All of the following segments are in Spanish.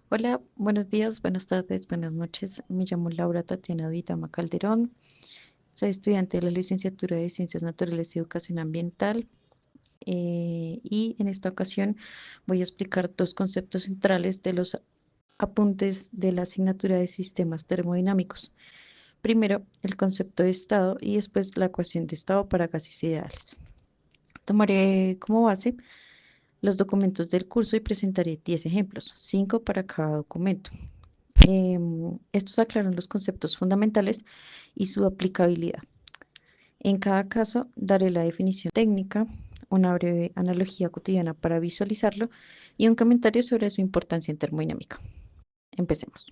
Hola, buenos días, buenas tardes, buenas noches. Me llamo Laura Tatiana Vitama Calderón. Soy estudiante de la licenciatura de Ciencias Naturales y Educación Ambiental. Y en esta ocasión voy a explicar dos conceptos centrales de los apuntes de la asignatura de sistemas termodinámicos. Primero, el concepto de estado y después la ecuación de estado para gases ideales. Tomaré como base los documentos del curso y presentaré 10 ejemplos, 5 para cada documento. Estos aclaran los conceptos fundamentales y su aplicabilidad. En cada caso, daré la definición técnica, una breve analogía cotidiana para visualizarlo y un comentario sobre su importancia en termodinámica. Empecemos.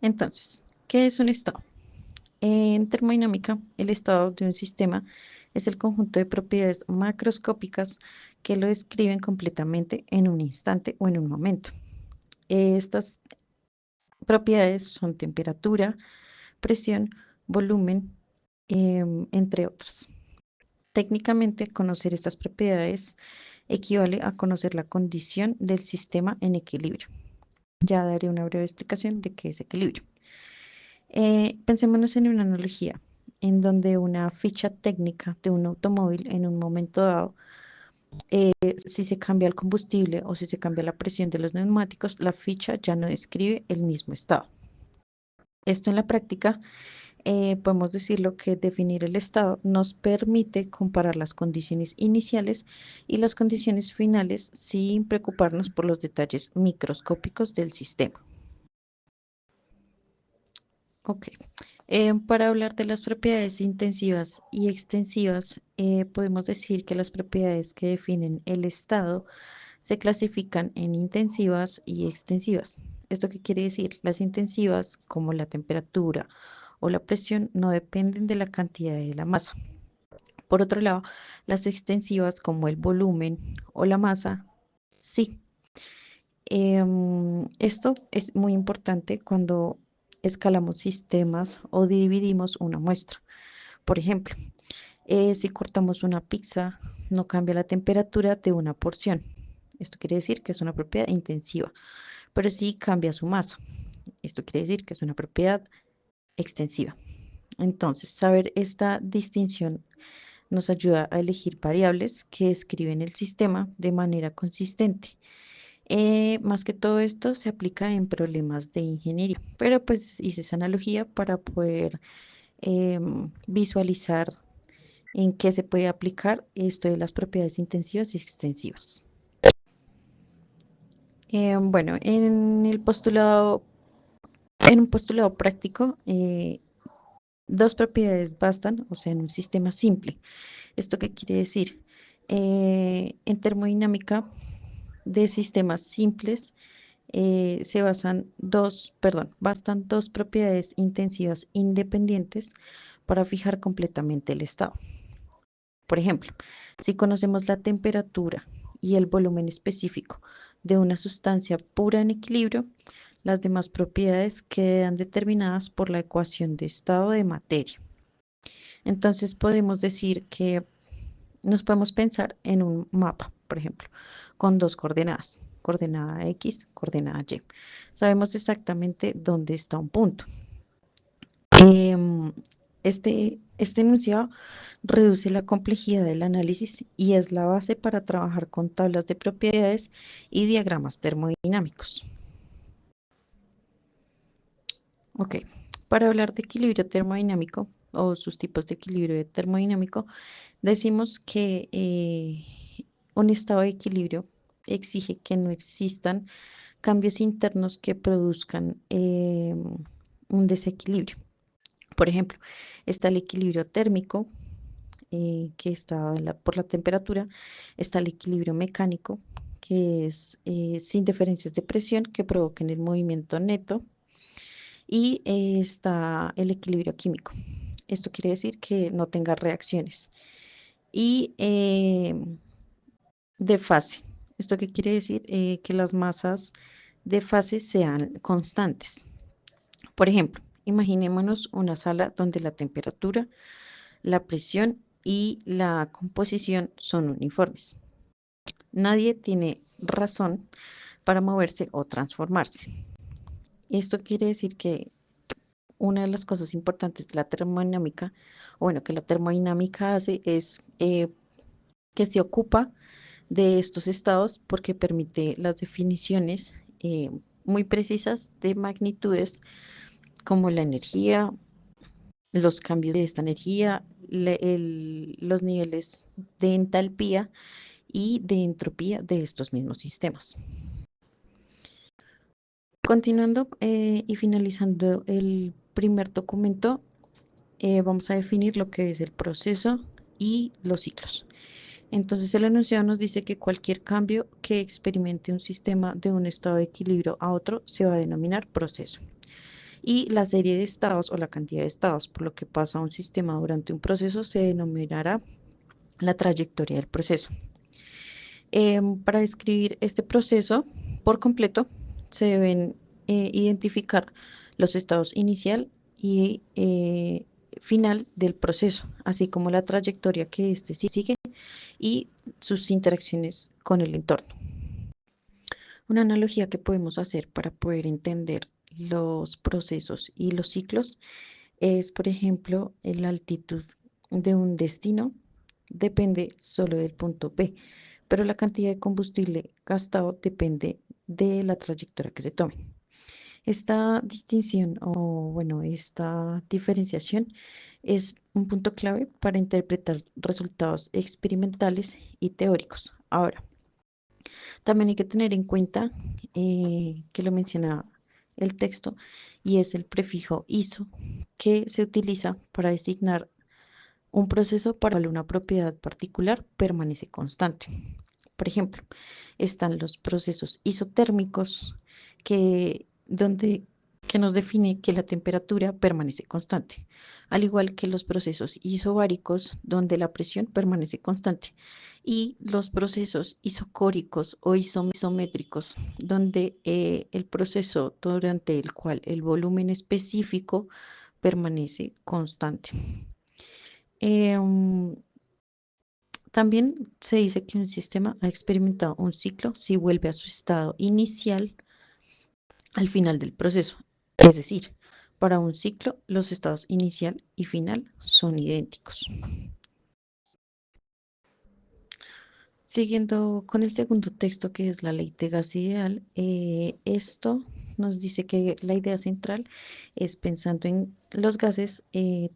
Entonces, ¿qué es un estado? En termodinámica, el estado de un sistema es el conjunto de propiedades macroscópicas que lo describen completamente en un instante o en un momento. Estas propiedades son temperatura, presión, volumen, entre otras. Técnicamente, conocer estas propiedades equivale a conocer la condición del sistema en equilibrio. Ya daré una breve explicación de qué es equilibrio. Pensémonos en una analogía en donde una ficha técnica de un automóvil en un momento dado, si se cambia el combustible o si se cambia la presión de los neumáticos, la ficha ya no describe el mismo estado. Esto en la práctica podemos decirlo que definir el estado nos permite comparar las condiciones iniciales y las condiciones finales sin preocuparnos por los detalles microscópicos del sistema. Ok. Para hablar de las propiedades intensivas y extensivas, podemos decir que las propiedades que definen el estado se clasifican en intensivas y extensivas. ¿Esto qué quiere decir? Las intensivas, como la temperatura o la presión, no dependen de la cantidad de la masa. Por otro lado, las extensivas, como el volumen o la masa, sí. Esto es muy importante cuando escalamos sistemas o dividimos una muestra. Por ejemplo, si cortamos una pizza, no cambia la temperatura de una porción. Esto quiere decir que es una propiedad intensiva, pero sí cambia su masa. Esto quiere decir que es una propiedad extensiva. Entonces, saber esta distinción nos ayuda a elegir variables que escriben el sistema de manera consistente. Más que todo esto se aplica en problemas de ingeniería, pero pues hice esa analogía para poder visualizar en qué se puede aplicar esto de las propiedades intensivas y extensivas. Bueno, en un postulado práctico, dos propiedades bastan, o sea, en un sistema simple. ¿Esto qué quiere decir? En termodinámica de sistemas simples bastan dos propiedades intensivas independientes para fijar completamente el estado. Por ejemplo, si conocemos la temperatura y el volumen específico de una sustancia pura en equilibrio, las demás propiedades quedan determinadas por la ecuación de estado de materia. Entonces podemos decir que nos podemos pensar en un mapa, por ejemplo, con dos coordenadas, coordenada X, coordenada Y. Sabemos exactamente dónde está un punto. Em, este enunciado reduce la complejidad del análisis y es la base para trabajar con tablas de propiedades y diagramas termodinámicos. Ok, para hablar de equilibrio termodinámico o sus tipos de equilibrio termodinámico, decimos que un estado de equilibrio exige que no existan cambios internos que produzcan un desequilibrio. Por ejemplo, está el equilibrio térmico, que está por la temperatura, está el equilibrio mecánico, que es sin diferencias de presión que provoquen el movimiento neto, y está el equilibrio químico. Esto quiere decir que no tenga reacciones. Y de fase. ¿Esto qué quiere decir? Que las masas de fase sean constantes. Por ejemplo, imaginémonos una sala donde la temperatura, la presión y la composición son uniformes. Nadie tiene razón para moverse o transformarse. Esto quiere decir que una de las cosas importantes de la termodinámica, o bueno, que la termodinámica hace es que se ocupa de estos estados porque permite las definiciones muy precisas de magnitudes como la energía, los cambios de esta energía, los niveles de entalpía y de entropía de estos mismos sistemas. Continuando y finalizando el primer documento, vamos a definir lo que es el proceso y los ciclos. Entonces el enunciado nos dice que cualquier cambio que experimente un sistema de un estado de equilibrio a otro se va a denominar proceso. Y la serie de estados o la cantidad de estados por lo que pasa un sistema durante un proceso se denominará la trayectoria del proceso. Para describir este proceso por completo, se deben identificar los estados inicial y final del proceso, así como la trayectoria que éste sigue y sus interacciones con el entorno. Una analogía que podemos hacer para poder entender los procesos y los ciclos es, por ejemplo, la altitud de un destino depende solo del punto B, pero la cantidad de combustible gastado depende de la trayectoria que se tome. Esta distinción o, bueno, esta diferenciación es un punto clave para interpretar resultados experimentales y teóricos. Ahora, también hay que tener en cuenta que lo menciona el texto y es el prefijo ISO que se utiliza para designar un proceso para el cual una propiedad particular permanece constante. Por ejemplo, están los procesos isotérmicos donde que nos define que la temperatura permanece constante, al igual que los procesos isobáricos donde la presión permanece constante y los procesos isocóricos o isométricos donde el proceso durante el cual el volumen específico permanece constante. Em, También se dice que un sistema ha experimentado un ciclo si vuelve a su estado inicial al final del proceso. Es decir, para un ciclo los estados inicial y final son idénticos. Siguiendo con el segundo texto que es la ley de gas ideal, esto nos dice que la idea central es pensando en los gases,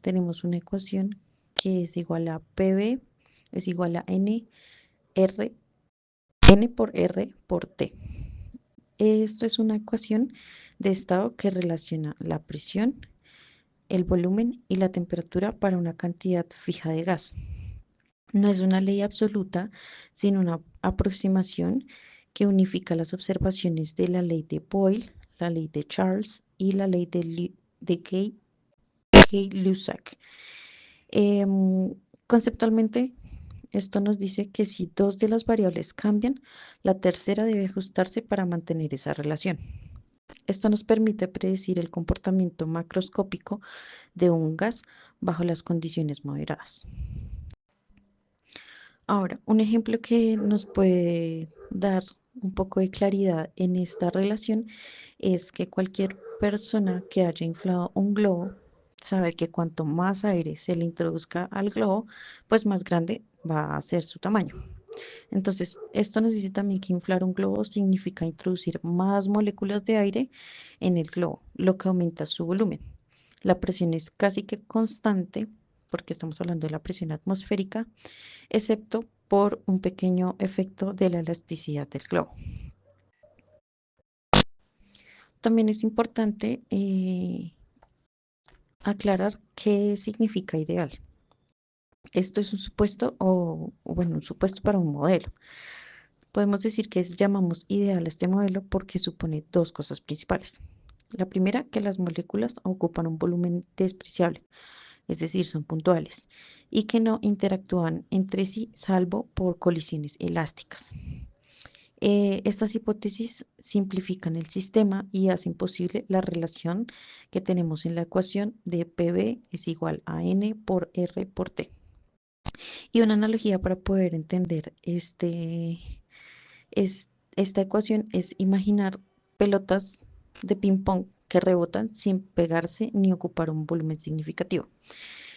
tenemos una ecuación que es igual a PV es igual a R, N por R por T. Esto es una ecuación de estado que relaciona la presión, el volumen y la temperatura para una cantidad fija de gas. No es una ley absoluta, sino una aproximación que unifica las observaciones de la ley de Boyle, la ley de Charles y la ley de Gay-Lussac. Conceptualmente, esto nos dice que si dos de las variables cambian, la tercera debe ajustarse para mantener esa relación. Esto nos permite predecir el comportamiento macroscópico de un gas bajo las condiciones moderadas. Ahora, un ejemplo que nos puede dar un poco de claridad en esta relación es que cualquier persona que haya inflado un globo sabe que cuanto más aire se le introduzca al globo, pues más grande va a ser su tamaño. Entonces, esto nos dice también que inflar un globo significa introducir más moléculas de aire en el globo, lo que aumenta su volumen. La presión es casi que constante, porque estamos hablando de la presión atmosférica, excepto por un pequeño efecto de la elasticidad del globo. También es importante aclarar qué significa ideal. Esto es un supuesto bueno, un supuesto para un modelo. Podemos decir que llamamos ideal a este modelo porque supone dos cosas principales. La primera, que las moléculas ocupan un volumen despreciable, es decir, son puntuales, y que no interactúan entre sí salvo por colisiones elásticas. Estas hipótesis simplifican el sistema y hacen posible la relación que tenemos en la ecuación de PV es igual a N por R por T. Y una analogía para poder entender es esta ecuación es imaginar pelotas de ping pong que rebotan sin pegarse ni ocupar un volumen significativo.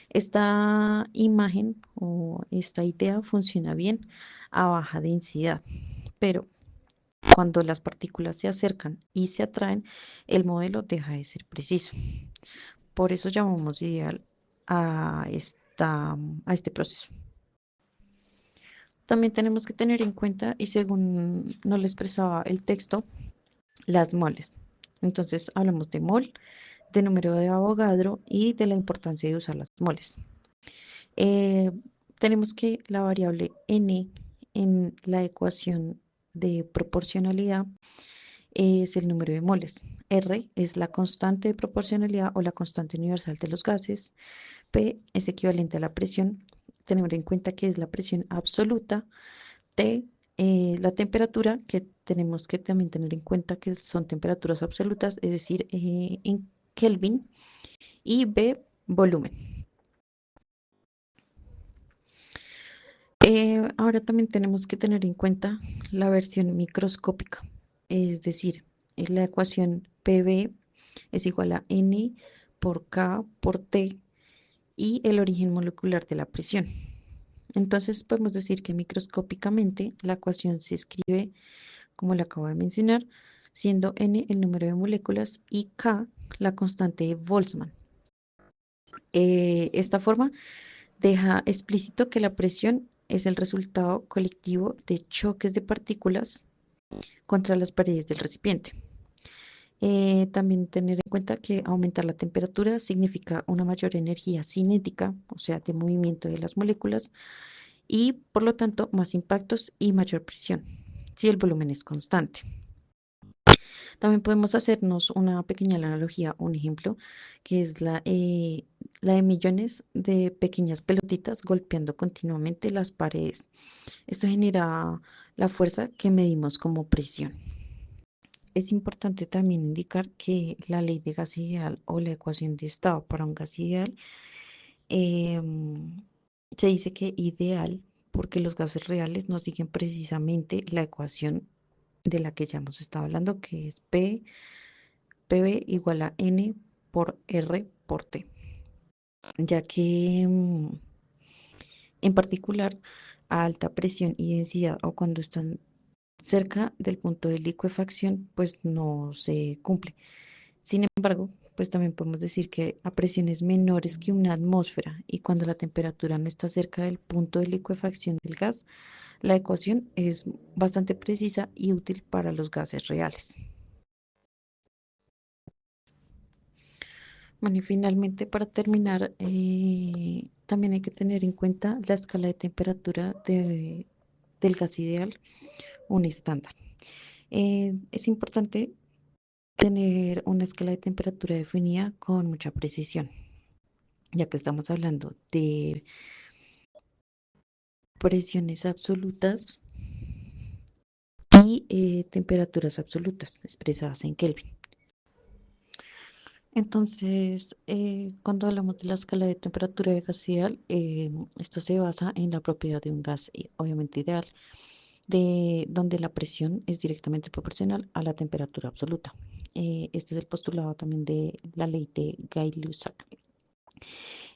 Esta imagen o esta idea funciona bien a baja densidad, pero cuando las partículas se acercan y se atraen, el modelo deja de ser preciso. Por eso llamamos ideal a este proceso. También tenemos que tener en cuenta, y según nos lo expresaba el texto, las moles. Entonces hablamos de mol, de número de Avogadro y de la importancia de usar las moles. Eh, Tenemos que la variable n en la ecuación de proporcionalidad es el número de moles. R es la constante de proporcionalidad o la constante universal de los gases. P es equivalente a la presión. Tener en cuenta que es la presión absoluta. T, la temperatura, que tenemos que también tener en cuenta que son temperaturas absolutas, es decir, en Kelvin. Y B, volumen. Ahora también tenemos que tener en cuenta la versión microscópica, es decir, la ecuación PV es igual a N por K por T y el origen molecular de la presión. Entonces podemos decir que microscópicamente la ecuación se escribe como le acabo de mencionar, siendo N el número de moléculas y K la constante de Boltzmann. Esta forma deja explícito que la presión es el resultado colectivo de choques de partículas contra las paredes del recipiente. También tener en cuenta que aumentar la temperatura significa una mayor energía cinética, o sea, de movimiento de las moléculas, y por lo tanto más impactos y mayor presión, si el volumen es constante. También podemos hacernos una pequeña analogía, un ejemplo, que es la de millones de pequeñas pelotitas golpeando continuamente las paredes. Esto genera la fuerza que medimos como presión. Es importante también indicar que la ley de gas ideal o la ecuación de estado para un gas ideal se dice que ideal porque los gases reales no siguen precisamente la ecuación de la que ya hemos estado hablando, que es PV igual a N por R por T, ya que en particular a alta presión y densidad o cuando están cerca del punto de licuefacción, pues no se cumple. Sin embargo, pues también podemos decir que a presiones menores que una atmósfera y cuando la temperatura no está cerca del punto de licuefacción del gas, la ecuación es bastante precisa y útil para los gases reales. Bueno, y finalmente para terminar, también hay que tener en cuenta la escala de temperatura del gas ideal, un estándar. Es importante tener una escala de temperatura definida con mucha precisión, ya que estamos hablando de presiones absolutas y temperaturas absolutas expresadas en Kelvin. Entonces, cuando hablamos de la escala de temperatura de gas ideal, esto se basa en la propiedad de un gas, obviamente ideal, de donde la presión es directamente proporcional a la temperatura absoluta. Este es el postulado también de la ley de Gay-Lussac.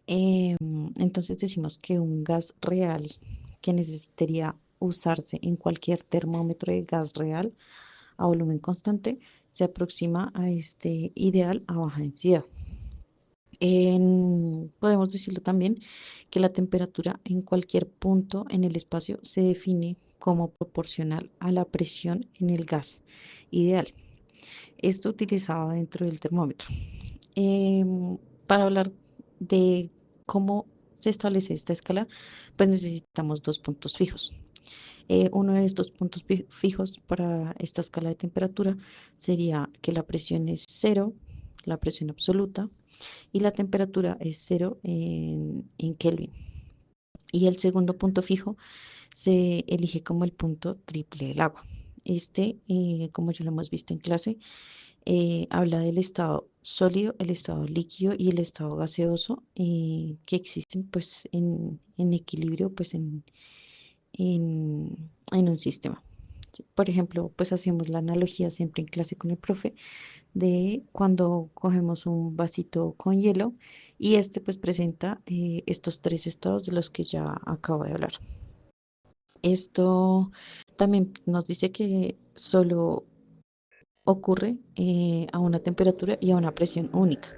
Entonces decimos que un gas real que necesitaría usarse en cualquier termómetro de gas real a volumen constante se aproxima a este ideal a baja densidad. Podemos decirlo también que la temperatura en cualquier punto en el espacio se define como proporcional a la presión en el gas ideal. Esto utilizado dentro del termómetro. Para hablar de cómo se establece esta escala, pues necesitamos dos puntos fijos. Uno de estos puntos fijos para esta escala de temperatura sería que la presión es cero, la presión absoluta, y la temperatura es cero en Kelvin. Y el segundo punto fijo se elige como el punto triple del agua. Este, como ya lo hemos visto en clase, habla del estado sólido, el estado líquido y el estado gaseoso que existen pues en equilibrio pues en un sistema. Sí, por ejemplo, pues hacemos la analogía siempre en clase con el profe de cuando cogemos un vasito con hielo y este pues presenta estos tres estados de los que ya acabo de hablar. Esto también nos dice que solo ocurre a una temperatura y a una presión única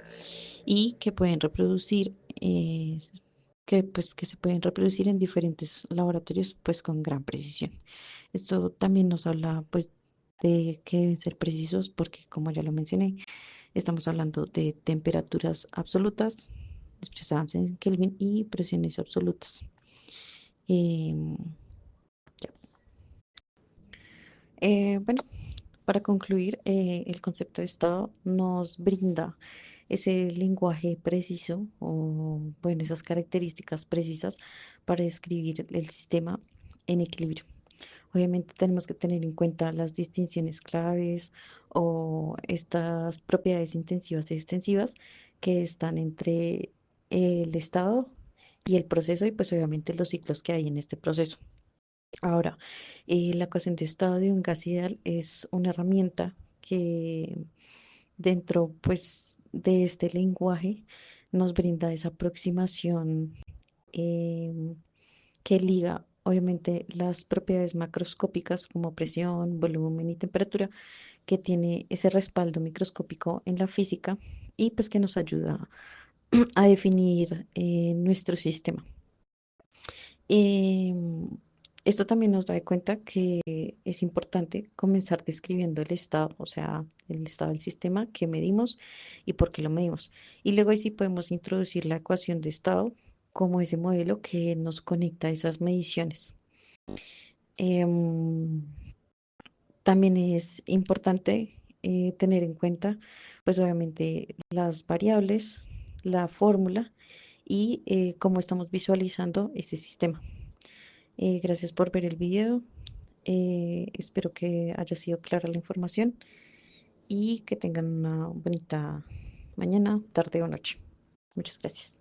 y que pueden reproducir, que se pueden reproducir en diferentes laboratorios pues con gran precisión. Esto también nos habla pues de que deben ser precisos porque como ya lo mencioné, estamos hablando de temperaturas absolutas expresadas en Kelvin y presiones absolutas. Em, ya. Bueno, para concluir, el concepto de estado nos brinda ese lenguaje preciso o, bueno, esas características precisas para describir el sistema en equilibrio. Obviamente tenemos que tener en cuenta las distinciones claves o estas propiedades intensivas y extensivas que están entre el estado y el proceso y pues obviamente los ciclos que hay en este proceso. Ahora, la ecuación de estado de un gas ideal es una herramienta que dentro pues de este lenguaje nos brinda esa aproximación em, que liga obviamente las propiedades macroscópicas como presión, volumen y temperatura, que tiene ese respaldo microscópico en la física y pues que nos ayuda a definir nuestro sistema. Em, Esto también nos da cuenta que es importante comenzar describiendo el estado, o sea, el estado del sistema que medimos y por qué lo medimos. Y luego ahí sí podemos introducir la ecuación de estado como ese modelo que nos conecta a esas mediciones. Em, También es importante tener en cuenta, pues obviamente, las variables, la fórmula y cómo estamos visualizando este sistema. Gracias por ver el video. Espero que haya sido clara la información y que tengan una bonita mañana, tarde o noche. Muchas gracias.